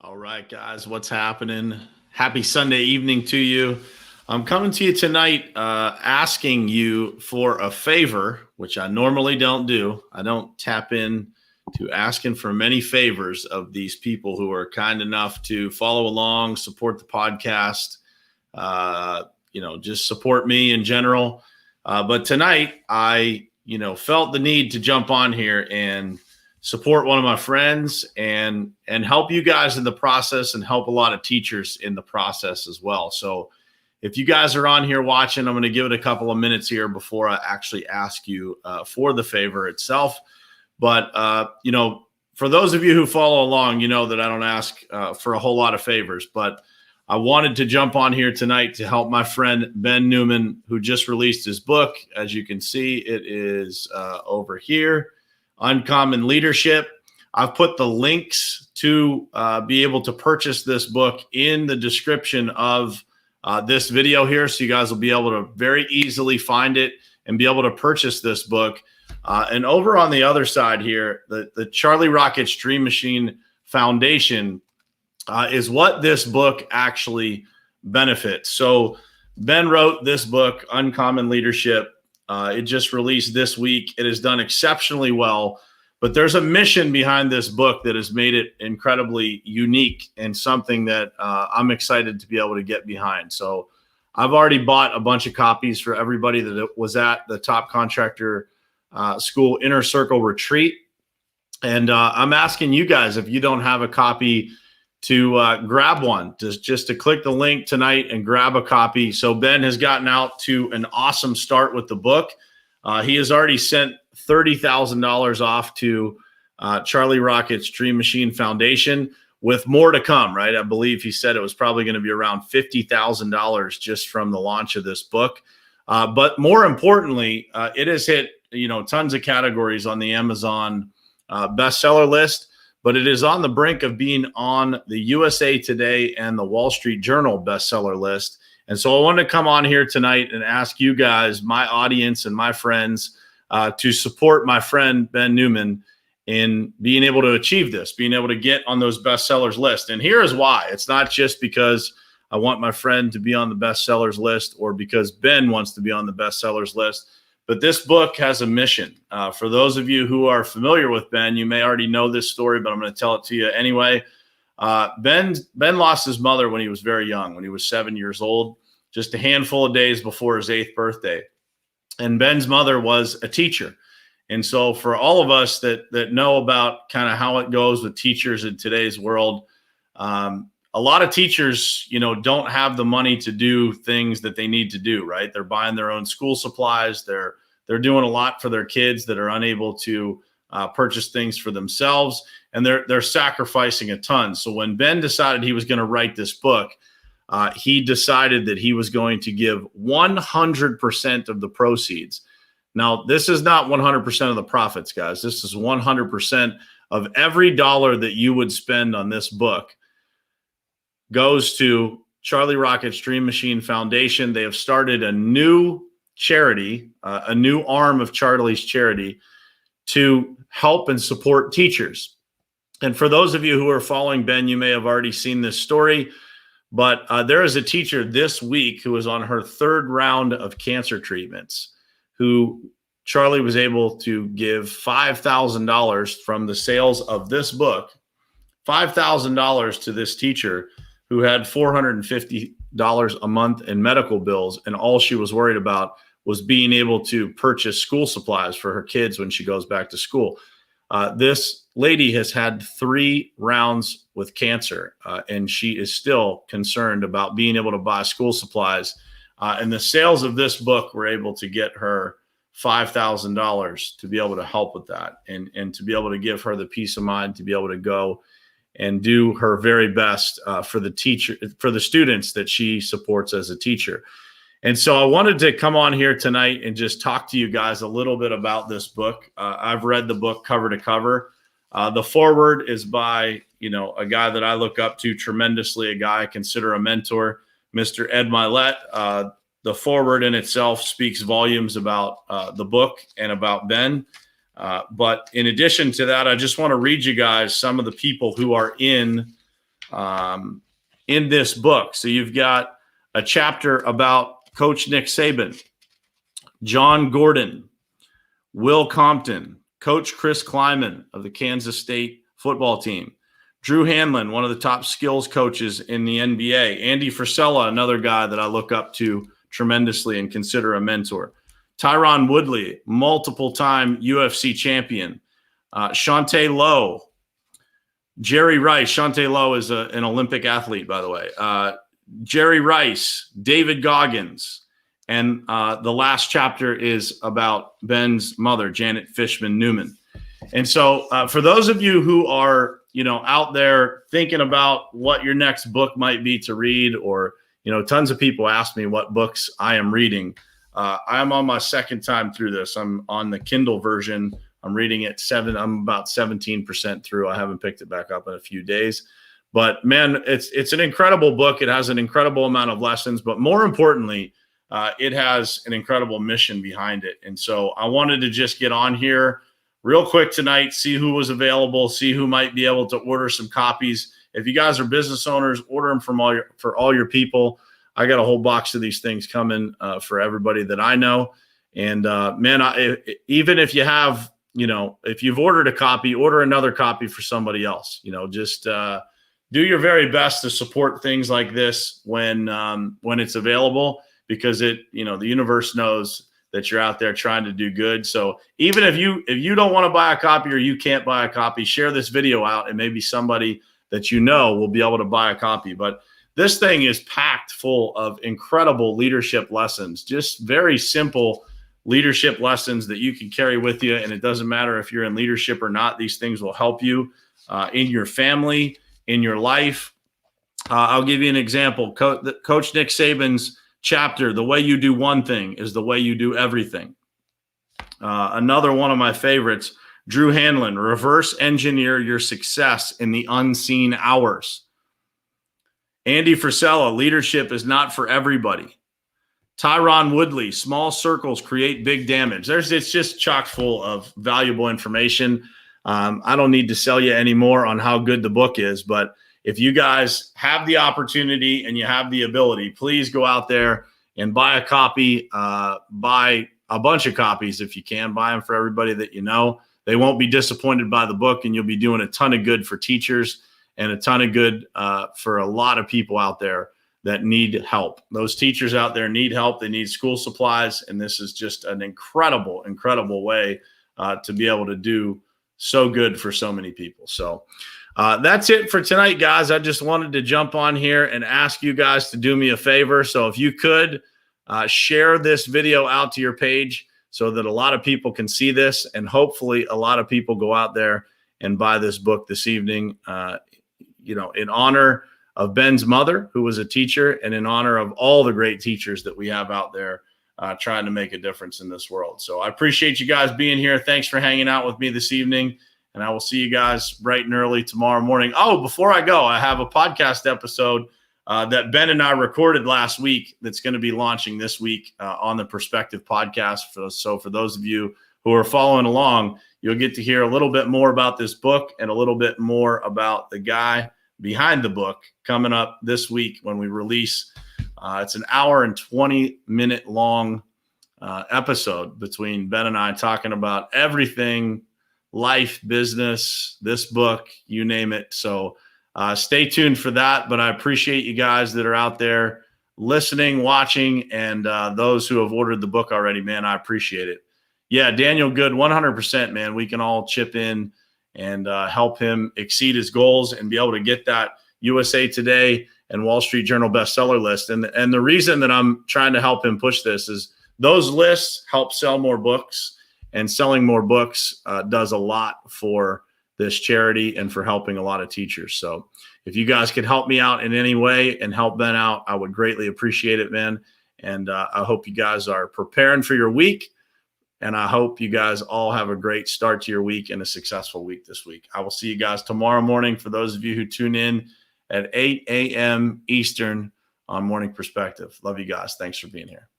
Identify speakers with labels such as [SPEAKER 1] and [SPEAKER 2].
[SPEAKER 1] All right, guys, what's happening? Happy Sunday evening to you. I'm coming to you tonight asking you for a favor, which I normally don't do. I don't tap in to asking for many favors of these people who are kind enough to follow along, support the podcast, just support me in general. But tonight, I felt the need to jump on here and support one of my friends and help you guys in the process and help a lot of teachers in the process as well. So if you guys are on here watching, I'm going to give it a couple of minutes here before I actually ask you for the favor itself. But, for those of you who follow along, you know that I don't ask for a whole lot of favors, but I wanted to jump on here tonight to help my friend Ben Newman, who just released his book. As you can see, it is over here. Uncommon Leadership. I've put the links to be able to purchase this book in the description of this video here. So you guys will be able to very easily find it and be able to purchase this book. And over on the other side here, the Charlie Rocket's Dream Machine Foundation is what this book actually benefits. So Ben wrote this book, Uncommon Leadership. It just released this week. It has done exceptionally well, but there's a mission behind this book that has made it incredibly unique and something that I'm excited to be able to get behind. So I've already bought a bunch of copies for everybody that was at the Top Contractor School Inner Circle Retreat. And I'm asking you guys, if you don't have a copy, to grab one, just to click the link tonight and grab a copy. So Ben has gotten out to an awesome start with the book. He has already sent $30,000 off to Charlie Rocket's Dream Machine Foundation, with more to come, right? I believe he said it was probably going to be around $50,000 just from the launch of this book. But more importantly, it has hit, tons of categories on the Amazon bestseller list. But it is on the brink of being on the USA Today and the Wall Street Journal bestseller list. And so I wanted to come on here tonight and ask you guys, my audience and my friends, to support my friend Ben Newman in being able to achieve this, being able to get on those bestsellers list. And here is why. It's not just because I want my friend to be on the bestsellers list or because Ben wants to be on the bestsellers list. But this book has a mission. For those of you who are familiar with Ben, you may already know this story, but I'm going to tell it to you anyway. Ben lost his mother when he was very young, when he was 7 years old, just a handful of days before his 8th birthday. And Ben's mother was a teacher. And so for all of us that know about kind of how it goes with teachers in today's world, a lot of teachers, don't have the money to do things that they need to do, right? They're buying their own school supplies. They're doing a lot for their kids that are unable to purchase things for themselves, and they're sacrificing a ton. So when Ben decided he was going to write this book, he decided that he was going to give 100% of the proceeds. Now, this is not 100% of the profits, guys. This is 100% of every dollar that you would spend on this book goes to Charlie Rocket's Dream Machine Foundation. They have started a new charity, a new arm of Charlie's charity to help and support teachers. And for those of you who are following Ben, you may have already seen this story, but there is a teacher this week who is on her 3rd round of cancer treatments, who Charlie was able to give $5,000 from the sales of this book, $5,000 to this teacher who had $450 a month in medical bills, and all she was worried about was being able to purchase school supplies for her kids when she goes back to school. This lady has had 3 rounds with cancer, and she is still concerned about being able to buy school supplies. And the sales of this book were able to get her $5,000 to be able to help with that, and to be able to give her the peace of mind to be able to go and do her very best for the students that she supports as a teacher. And so I wanted to come on here tonight and just talk to you guys a little bit about this book. I've read the book cover to cover. The foreword is by, a guy that I look up to tremendously, a guy I consider a mentor, Mr. Ed Milet. The foreword in itself speaks volumes about the book and about Ben. But in addition to that, I just want to read you guys some of the people who are in in this book. So you've got a chapter about Coach Nick Saban, John Gordon, Will Compton, Coach Chris Kleiman of the Kansas State football team, Drew Hanlon, one of the top skills coaches in the NBA, Andy Frisella, another guy that I look up to tremendously and consider a mentor, Tyron Woodley, multiple-time UFC champion, Shante Lowe, Jerry Rice. Shante Lowe is an Olympic athlete, by the way. Jerry Rice, David Goggins, and the last chapter is about Ben's mother, Janet Fishman Newman. And so for those of you who are, out there thinking about what your next book might be to read, or, tons of people ask me what books I am reading. I'm on my second time through this. I'm on the Kindle version. I'm reading it I'm about 17% through. I haven't picked it back up in a few days. But man, it's an incredible book. It has an incredible amount of lessons, but more importantly, it has an incredible mission behind it. And so I wanted to just get on here real quick tonight, see who was available, see who might be able to order some copies. If you guys are business owners, order them for all your people. I got a whole box of these things coming for everybody that I know. And man, even if you have, if you've ordered a copy, order another copy for somebody else. Just do your very best to support things like this when it's available, because the universe knows that you're out there trying to do good. So even if you don't want to buy a copy, or you can't buy a copy, share this video out, and maybe somebody that will be able to buy a copy. But this thing is packed full of incredible leadership lessons, just very simple leadership lessons that you can carry with you. And it doesn't matter if you're in leadership or not. These things will help you in your family, in your life. I'll give you an example. Coach Nick Saban's chapter, "The way you do one thing is the way you do everything." Another one of my favorites, Drew Hanlon, "Reverse engineer your success in the unseen hours." Andy Frisella, "Leadership is not for everybody." Tyron Woodley, "Small circles create big damage." It's just chock full of valuable information. I don't need to sell you anymore on how good the book is, but if you guys have the opportunity and you have the ability, please go out there and buy a copy, buy a bunch of copies if you can. Buy them for everybody that you know. They won't be disappointed by the book, and you'll be doing a ton of good for teachers and a ton of good for a lot of people out there that need help. Those teachers out there need help. They need school supplies, and this is just an incredible, incredible way to be able to do so good for so many people. So that's it for tonight, guys. I just wanted to jump on here and ask you guys to do me a favor. So if you could share this video out to your page so that a lot of people can see this, and hopefully a lot of people go out there and buy this book this evening, in honor of Ben's mother, who was a teacher, and in honor of all the great teachers that we have out there trying to make a difference in this world. So I appreciate you guys being here. Thanks for hanging out with me this evening, and I will see you guys bright and early tomorrow morning. Oh, before I go, I have a podcast episode that Ben and I recorded last week that's going to be launching this week on the Perspective podcast. So for those of you who are following along, you'll get to hear a little bit more about this book and a little bit more about the guy behind the book coming up this week when we release. It's an hour and 20-minute long episode between Ben and I talking about everything, life, business, this book, you name it. So stay tuned for that. But I appreciate you guys that are out there listening, watching, and those who have ordered the book already, man, I appreciate it. Yeah, Daniel Good, 100%, man. We can all chip in and help him exceed his goals and be able to get that USA Today and Wall Street Journal bestseller list. And the reason that I'm trying to help him push this is those lists help sell more books, and selling more books does a lot for this charity and for helping a lot of teachers. So if you guys could help me out in any way and help Ben out, I would greatly appreciate it, man. And I hope you guys are preparing for your week. And I hope you guys all have a great start to your week and a successful week this week. I will see you guys tomorrow morning for those of you who tune in at 8 a.m. Eastern on Morning Perspective. Love you guys. Thanks for being here.